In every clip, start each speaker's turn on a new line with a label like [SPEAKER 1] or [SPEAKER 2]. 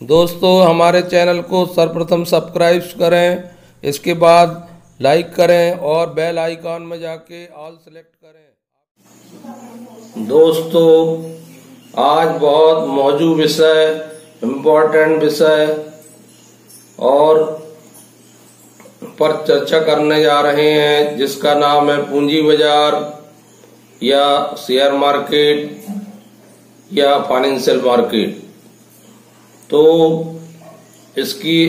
[SPEAKER 1] दोस्तों हमारे चैनल को सर्वप्रथम सब्सक्राइब करें, इसके बाद लाइक करें और बेल आइकॉन में जाके ऑल सेलेक्ट करें। दोस्तों आज बहुत मौजूद विषय, इम्पोर्टेंट विषय और पर चर्चा करने जा रहे हैं, जिसका नाम है पूंजी बाजार या शेयर मार्केट या फाइनेंशियल मार्केट। तो इसकी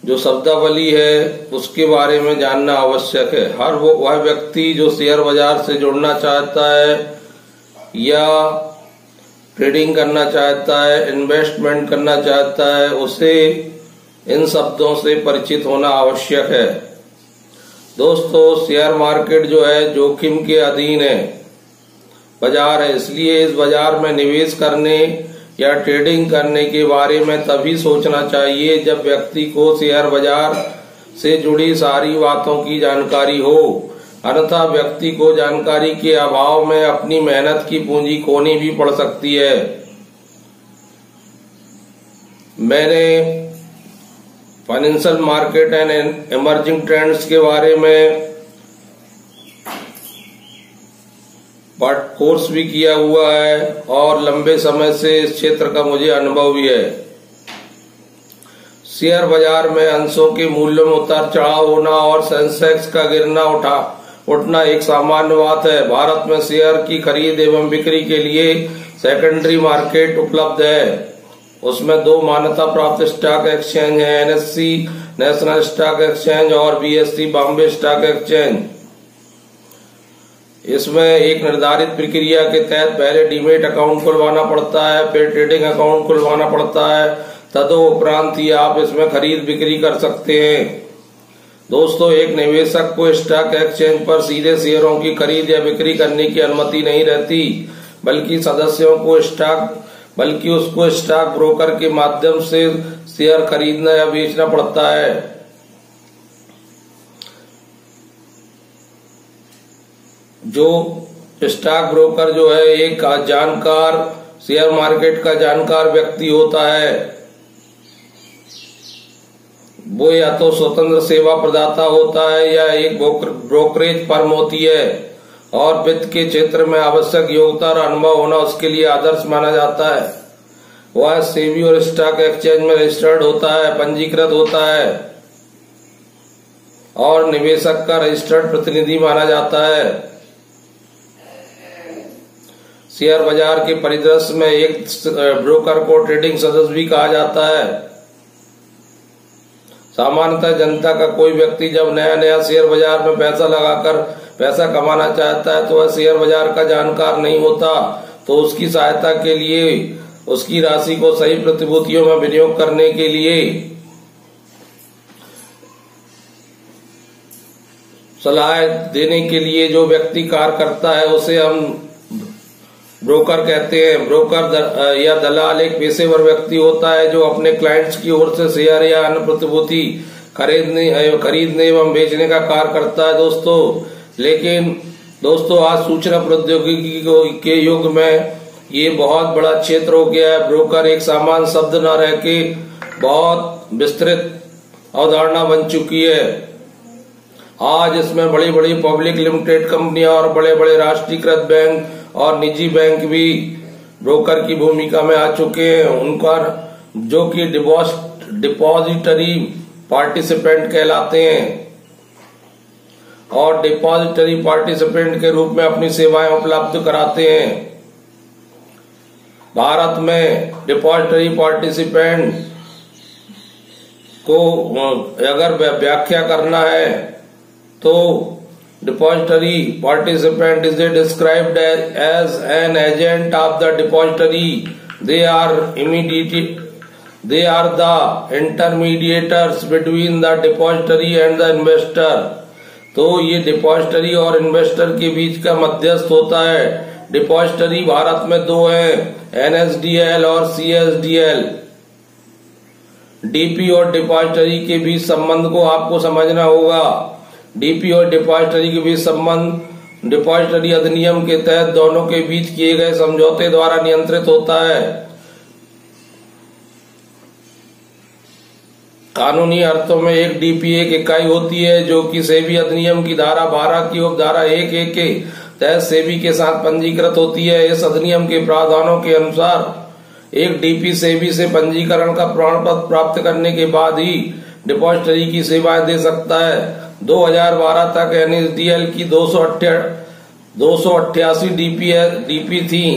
[SPEAKER 1] जो शब्दावली है उसके बारे में जानना आवश्यक है। हर वह व्यक्ति जो शेयर बाजार से जुड़ना चाहता है या ट्रेडिंग करना चाहता है, इन्वेस्टमेंट करना चाहता है, उसे इन शब्दों से परिचित होना आवश्यक है। दोस्तों शेयर मार्केट जो है जोखिम के अधीन है, बाजार है, इसलिए इस बाजार में निवेश करने या ट्रेडिंग करने के बारे में तभी सोचना चाहिए जब व्यक्ति को शेयर बाजार से जुड़ी सारी बातों की जानकारी हो, अन्यथा व्यक्ति को जानकारी के अभाव में अपनी मेहनत की पूंजी खोनी भी पड़ सकती है। मैंने financial market and emerging trends के बारे में कोर्स भी किया हुआ है और लंबे समय से इस क्षेत्र का मुझे अनुभव भी है। शेयर बाजार में अंशों के मूल्य में उतार चढ़ाव होना और सेंसेक्स का गिरना उठना एक सामान्य बात है। भारत में शेयर की खरीद एवं बिक्री के लिए सेकेंडरी मार्केट उपलब्ध है। उसमें दो मान्यता प्राप्त स्टॉक एक्सचेंज है, एनएससी नेशनल स्टॉक एक्सचेंज और बीएससी बॉम्बे स्टॉक एक्सचेंज। इसमें एक निर्धारित प्रक्रिया के तहत पहले डीमेट अकाउंट खुलवाना पड़ता है, फिर ट्रेडिंग अकाउंट खुलवाना पड़ता है, तदुपरांत ही आप इसमें खरीद बिक्री कर सकते हैं। दोस्तों एक निवेशक को स्टॉक एक्सचेंज पर सीधे शेयरों की खरीद या बिक्री करने की अनुमति नहीं रहती, बल्कि उसको स्टॉक ब्रोकर के माध्यम से शेयर खरीदना या बेचना पड़ता है। जो स्टॉक ब्रोकर जो है एक जानकार, शेयर मार्केट का जानकार व्यक्ति होता है। वो या तो स्वतंत्र सेवा प्रदाता होता है या एक ब्रोकरेज फर्म होती है और वित्त के क्षेत्र में आवश्यक योग्यता और अनुभव होना उसके लिए आदर्श माना जाता है। वह सेबी और स्टॉक एक्सचेंज में रजिस्टर्ड होता है, पंजीकृत होता है और निवेशक का रजिस्टर्ड प्रतिनिधि माना जाता है। शेयर बाजार के परिदृश्य में एक ब्रोकर को ट्रेडिंग सदस्य भी कहा जाता है। सामान्यतः जनता का कोई व्यक्ति जब नया शेयर बाजार में पैसा लगाकर पैसा कमाना चाहता है तो वह शेयर बाजार का जानकार नहीं होता, तो उसकी सहायता के लिए उसकी राशि को सही प्रतिभूतियों में विनियोग करने के लिए सलाह देने के लिए जो व्यक्ति कार्य करता है उसे हम ब्रोकर कहते हैं। ब्रोकर या दलाल एक पेशेवर व्यक्ति होता है जो अपने क्लाइंट्स की ओर से शेयर या अन्य प्रतिभूति खरीदने एवं बेचने का कार्य करता है। लेकिन दोस्तों आज सूचना प्रौद्योगिकी के युग में ये बहुत बड़ा क्षेत्र हो गया है। ब्रोकर एक सामान्य शब्द न रह के बहुत विस्तृत अवधारणा बन चुकी है। आज इसमें बड़ी बड़ी पब्लिक लिमिटेड कंपनियां और बड़े बड़े राष्ट्रीयकृत बैंक और निजी बैंक भी ब्रोकर की भूमिका में आ चुके हैं। उनका जो कि डिपॉजिटरी पार्टिसिपेंट कहलाते हैं और डिपॉजिटरी पार्टिसिपेंट के रूप में अपनी सेवाएं उपलब्ध कराते हैं। भारत में डिपॉजिटरी पार्टिसिपेंट को अगर व्याख्या करना है तो depository participant is described as an agent of the depository. They are the intermediators between the depository and the investor. तो ये डिपॉजिटरी और इन्वेस्टर के बीच का मध्यस्थ होता है। डिपॉजिटरी भारत में दो हैं, एनएसडीएल और सीएसडीएल। डीपी और डिपॉजिटरी के बीच संबंध को आपको समझना होगा। डीपी और डिपॉजिटरी के बीच संबंध डिपॉजिटरी अधिनियम के तहत दोनों के बीच किए गए समझौते द्वारा नियंत्रित होता है। कानूनी अर्थों में एक डीपी एक इकाई होती है जो कि सेबी अधिनियम की धारा 12 की उपधारा 1(1) के तहत सेबी के साथ पंजीकृत होती है। इस अधिनियम के प्रावधानों के अनुसार एक डीपी सेबी से पंजीकरण का प्रमाण पत्र प्राप्त करने के बाद ही डिपॉजिटरी की सेवाएं दे सकता है। 2012 तक एनएसडीएल की 288 डीपी थी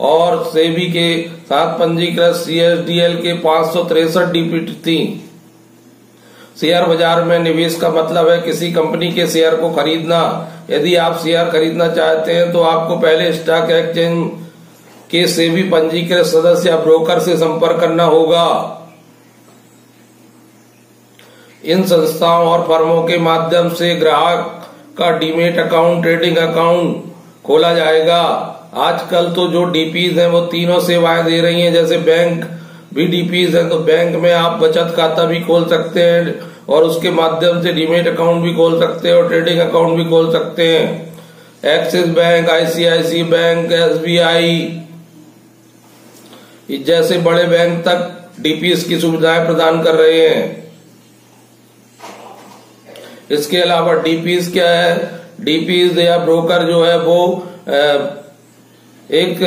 [SPEAKER 1] और सेबी के साथ पंजीकृत सीएसडीएल के 563 डीपी थी। शेयर बाजार में निवेश का मतलब है किसी कंपनी के शेयर को खरीदना। यदि आप शेयर खरीदना चाहते हैं तो आपको पहले स्टॉक एक्सचेंज के सेबी पंजीकृत सदस्य या ब्रोकर से संपर्क करना होगा। इन संस्थाओं और फर्मों के माध्यम से ग्राहक का डीमेट अकाउंट, ट्रेडिंग अकाउंट खोला जाएगा। आजकल तो जो डीपीज हैं वो तीनों सेवाएं दे रही हैं। जैसे बैंक भी डीपीज है तो बैंक में आप बचत खाता भी खोल सकते हैं और उसके माध्यम से डीमेट अकाउंट भी खोल सकते हैं और ट्रेडिंग अकाउंट भी खोल सकते हैं। Axis bank, ICICI bank, SBI जैसे बड़े बैंक तक डीपीज की सुविधाएं प्रदान कर रहे हैं। इसके अलावा डीपीज क्या है? डीपीज या ब्रोकर जो है वो एक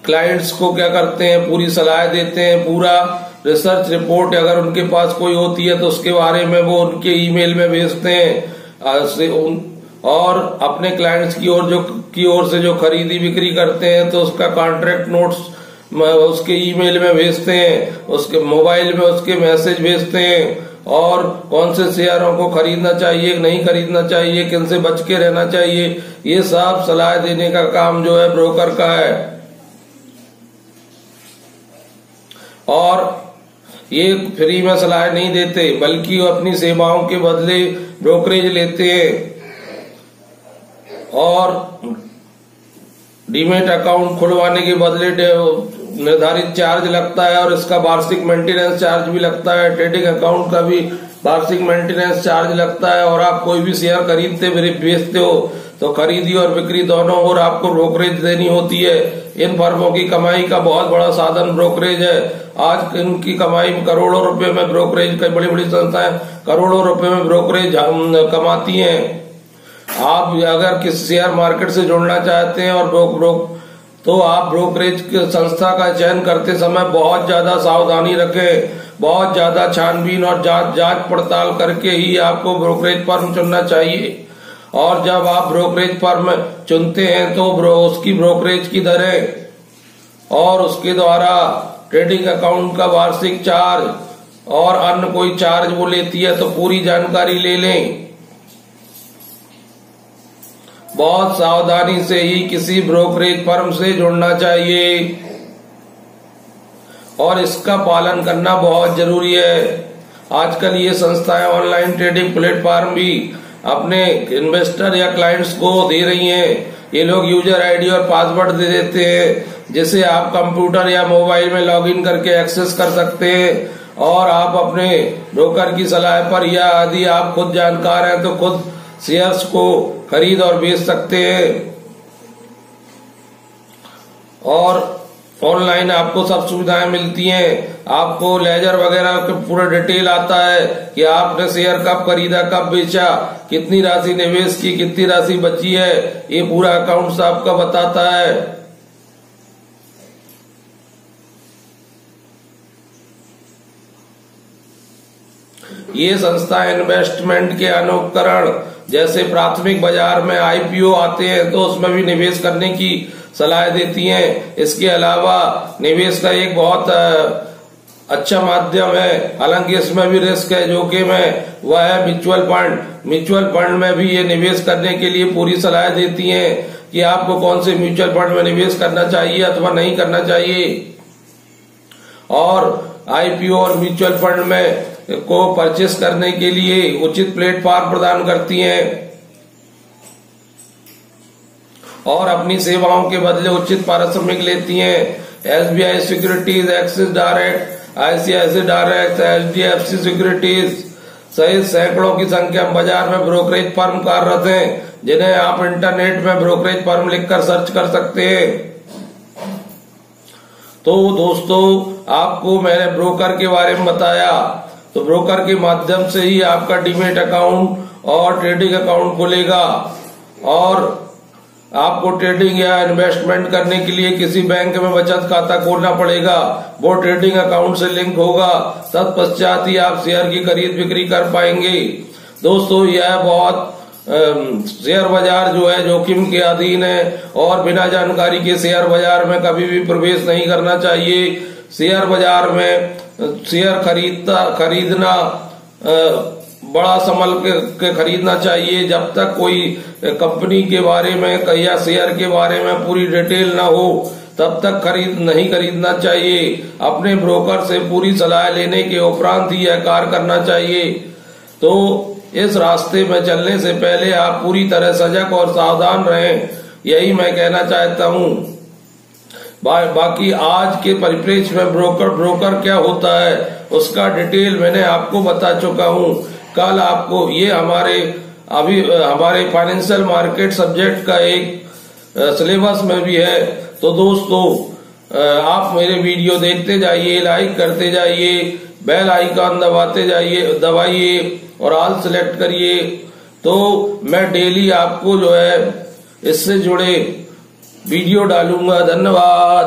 [SPEAKER 1] क्लाइंट्स को क्या करते हैं, पूरी सलाह देते हैं, पूरा रिसर्च रिपोर्ट अगर उनके पास कोई होती है तो उसके बारे में वो उनके ईमेल में भेजते हैं और अपने क्लाइंट्स की ओर से जो खरीदी बिक्री करते हैं तो उसका कॉन्ट्रैक्ट नोट्स उसके ईमेल में भेजते हैं, उसके मोबाइल में उसके मैसेज भेजते हैं और कौन से शेयरों को खरीदना चाहिए, नहीं खरीदना चाहिए, किन से बच के रहना चाहिए, ये सब सलाह देने का काम जो है ब्रोकर का है। और ये फ्री में सलाह नहीं देते बल्कि वो अपनी सेवाओं के बदले ब्रोकरेज लेते हैं और डीमेट अकाउंट खुलवाने के बदले निर्धारित चार्ज लगता है और इसका वार्षिक मेंटेनेंस चार्ज भी लगता है। ट्रेडिंग अकाउंट का भी वार्षिक मेंटेनेंस चार्ज लगता है और आप कोई भी शेयर खरीदते बेचते हो तो खरीदी और बिक्री दोनों और आपको ब्रोकरेज देनी होती है। इन फर्मों की कमाई का बहुत बड़ा साधन ब्रोकरेज है। आज इनकी कमाई करोड़ों रुपए में ब्रोकरेज, कई बड़ी बड़ी संस्थाएं करोड़ों रुपए में ब्रोकरेज कमाती हैं। आप अगर किसी शेयर मार्केट से जुड़ना चाहते हैं और तो आप ब्रोकरेज संस्था का चयन करते समय बहुत ज्यादा सावधानी रखें, बहुत ज्यादा छानबीन और जांच पड़ताल करके ही आपको ब्रोकरेज फर्म चुनना चाहिए। और जब आप ब्रोकरेज फर्म चुनते हैं तो उसकी ब्रोकरेज की दरें और उसके द्वारा ट्रेडिंग अकाउंट का वार्षिक चार्ज और अन्य कोई चार्ज वो लेती है तो पूरी जानकारी ले लें। बहुत सावधानी से ही किसी ब्रोकरेज फर्म से जुड़ना चाहिए और इसका पालन करना बहुत जरूरी है। आजकल ये संस्थाएं ऑनलाइन ट्रेडिंग प्लेटफॉर्म भी अपने इन्वेस्टर या क्लाइंट्स को दे रही हैं। ये लोग यूजर आईडी और पासवर्ड दे देते हैं जिसे आप कंप्यूटर या मोबाइल में लॉगिन करके एक्सेस कर सकते हैं और आप अपने ब्रोकर की सलाह पर या यदि आप खुद जानकार हैं तो खुद शेयर्स को खरीद और बेच सकते हैं। और ऑनलाइन आपको सब सुविधाएं मिलती हैं। आपको लेजर वगैरह का पूरा डिटेल आता है कि आपने शेयर कब खरीदा, कब बेचा, कितनी राशि निवेश की, कितनी राशि बची है, ये पूरा अकाउंट आपका बताता है। ये संस्था इन्वेस्टमेंट के अनुकरण जैसे प्राथमिक बाजार में आईपीओ आते हैं तो उसमें भी निवेश करने की सलाह देती हैं। इसके अलावा निवेश का एक बहुत अच्छा माध्यम है, हालांकि इसमें भी रिस्क है, जोखिम है, वह है म्यूचुअल फंड। म्यूचुअल फंड में भी ये निवेश करने के लिए पूरी सलाह देती हैं कि आपको कौन से म्यूचुअल फंड में निवेश करना चाहिए अथवा नहीं करना चाहिए। और आईपीओ और म्यूचुअल फंड में को परचेस करने के लिए उचित प्लेटफॉर्म प्रदान करती हैं और अपनी सेवाओं के बदले उचित पारिश्रमिक लेती हैं। SBI securities, Axis direct, ICICI direct, HDFC securities सहित सैकड़ों की संख्या में बाजार में ब्रोकरेज फर्म कार्यरत हैं जिन्हें आप इंटरनेट में ब्रोकरेज फर्म लिखकर सर्च कर सकते हैं। तो दोस्तों आपको मैंने ब्रोकर के बारे में बताया, तो ब्रोकर के माध्यम से ही आपका डीमेट अकाउंट और ट्रेडिंग अकाउंट खुलेगा और आपको ट्रेडिंग या इन्वेस्टमेंट करने के लिए किसी बैंक में बचत खाता खोलना पड़ेगा। वो ट्रेडिंग अकाउंट से लिंक होगा, तत्पश्चात ही आप शेयर की खरीद बिक्री कर पाएंगे। दोस्तों यह बहुत शेयर बाजार जो है जोखिम के अधीन है और बिना जानकारी के शेयर बाजार में कभी भी प्रवेश नहीं करना चाहिए। शेयर बाजार में शेयर खरीदना बड़ा संभल के खरीदना चाहिए। जब तक कोई कंपनी के बारे में या शेयर के बारे में पूरी डिटेल ना हो तब तक नहीं खरीदना चाहिए। अपने ब्रोकर से पूरी सलाह लेने के उपरांत ही यह कार्य करना चाहिए। तो इस रास्ते में चलने से पहले आप पूरी तरह सजग और सावधान रहें, यही मैं कहना चाहता हूँ। बाकी आज के परिप्रेक्ष्य में ब्रोकर क्या होता है उसका डिटेल मैंने आपको बता चुका हूँ। कल आपको ये हमारे फाइनेंशियल मार्केट सब्जेक्ट का एक सिलेबस में भी है। तो दोस्तों आप मेरे वीडियो देखते जाइए, लाइक करते जाइए, बेल आइकन दबाइए और ऑल सेलेक्ट करिए। तो मैं डेली आपको जो है इससे जुड़े वीडियो डालूंगा। धन्यवाद।